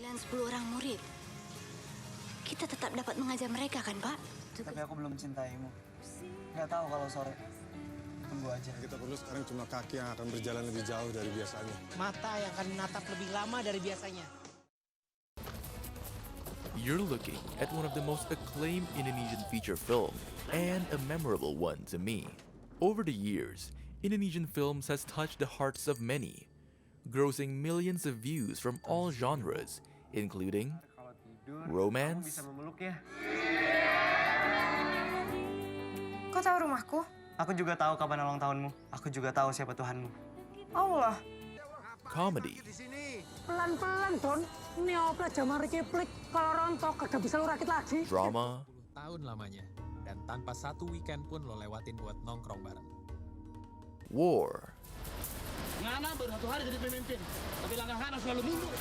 9-10 orang murid. Kita tetap dapat mengajar mereka kan, Pak? Tapi aku belum cintaimu. Nggak tahu kalau sore. Tunggu aja. Kita perlu sekarang cuma kaki yang akan berjalan lebih jauh dari biasanya. Mata yang akan menatap lebih lama dari biasanya. You're looking at one of the most acclaimed Indonesian feature film, and a memorable one to me. Over the years, Indonesian films has touched the hearts of many, grossing millions of views from all genres, including romance, Kau tahu rumahku? Aku juga tahu kapan ulang tahunmu. Aku juga tahu siapa Tuhanmu. Allah. comedy, Pelan-pelan, Don. Ini apa zaman rekiplik. Kalau rontok, kagak bisa lu rakit lagi. drama, 10 tahun lamanya. Dan tanpa satu weekend pun lo lewatin buat nongkrong bareng. war, Ngana baru 1 hari jadi pemimpin. Tapi langkah Ngana selalu mundur.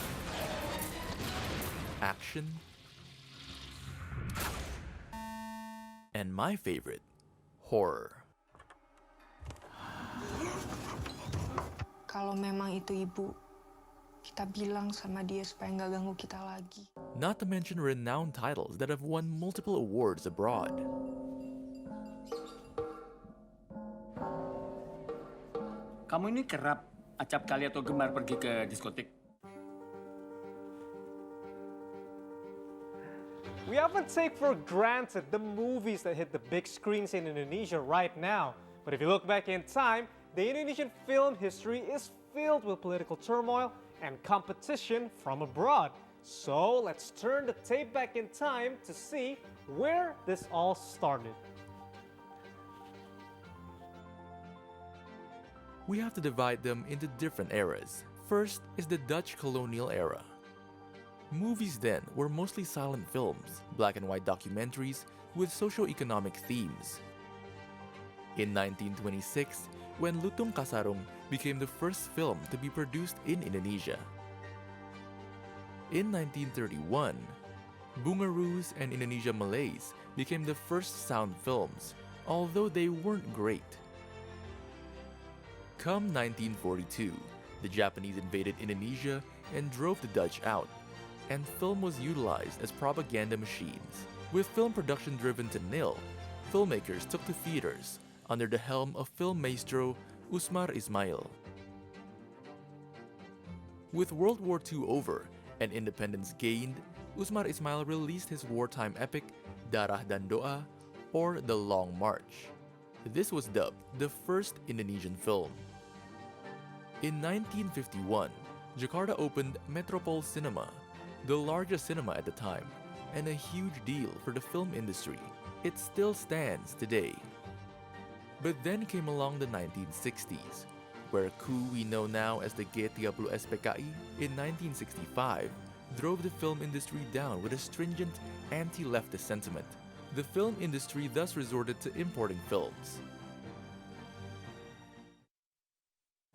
action, and my favorite, horror. Kalau memang itu ibu, kita bilang sama dia supaya nggak ganggu kita lagi. Not to mention renowned titles that have won multiple awards abroad. Kamu ini kerap acap kali atau gemar pergi ke diskotik? We often take for granted the movies that hit the big screens in Indonesia right now. But if you look back in time, the Indonesian film history is filled with political turmoil and competition from abroad. So let's turn the tape back in time to see where this all started. We have to divide them into different eras. First is the Dutch colonial era. Movies then were mostly silent films, black and white documentaries with socio-economic themes. In 1926, when Lutung Kasarung became the first film to be produced in Indonesia. In 1931, Bungaroos and Indonesia Malays became the first sound films, although they weren't great. Come 1942, the Japanese invaded Indonesia and drove the Dutch out, and film was utilized as propaganda machines. With film production driven to nil, filmmakers took to theaters under the helm of film maestro Usmar Ismail. With World War II over and independence gained, Usmar Ismail released his wartime epic Darah dan Doa, or The Long March. This was dubbed the first Indonesian film. In 1951, Jakarta opened Metropole Cinema, the largest cinema at the time, and a huge deal for the film industry. It still stands today. But then came along the 1960s, where a coup we know now as the G30 SPKI in 1965 drove the film industry down with a stringent anti-leftist sentiment. The film industry thus resorted to importing films.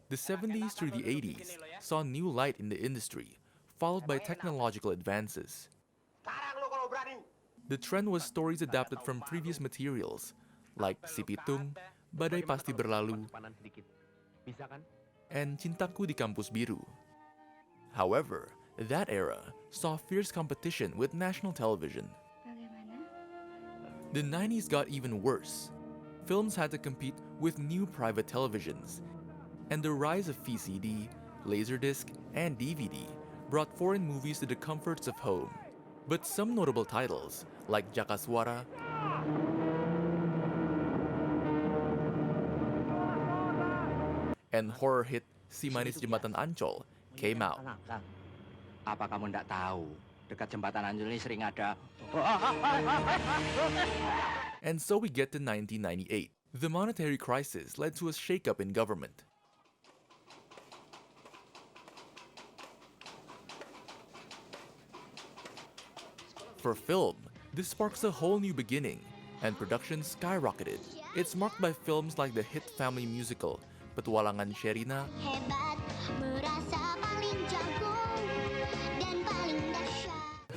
The 70s through the 80s saw new light in the industry, followed by technological advances. The trend was stories adapted from previous materials, like Si Pitung, Badai Pasti Berlalu, and Cintaku di Kampus Biru. However, that era saw fierce competition with national television. The 90s got even worse. Films had to compete with new private televisions, and the rise of VCD, Laserdisc, and DVD brought foreign movies to the comforts of home. But some notable titles, like Jakaswara, and horror hit Si Manis Jembatan Ancol, came out. Apa kamu ndak tahu, dekat jembatan Ancol ini sering ada. And so we get to 1998. The monetary crisis led to a shakeup in government. For film, this sparks a whole new beginning, and production skyrocketed. It's marked by films like the hit family musical Petualangan Sherina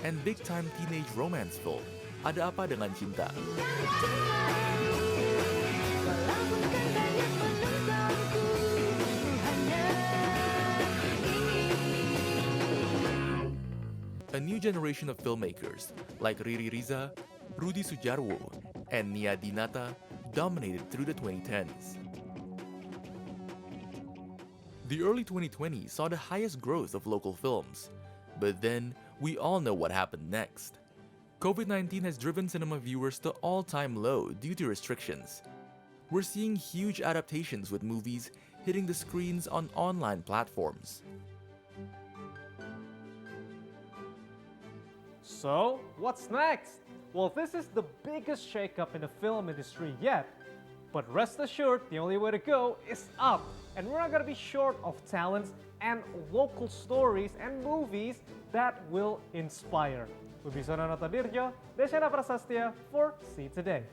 and big-time teenage romance film Ada Apa Dengan Cinta. a new generation of filmmakers like Riri Riza, Rudi Sujarwo, and Nia Dinata dominated through the 2010s. The early 2020s saw the highest growth of local films, but then we all know what happened next. COVID-19 has driven cinema viewers to all-time low due to restrictions. We're seeing huge adaptations with movies hitting the screens on online platforms. So, what's next? Well, this is the biggest shakeup in the film industry yet. But rest assured, the only way to go is up. And we're not gonna be short of talents and local stories and movies that will inspire. Wibisana Natadirjo, Deshana Prasastya for See Today.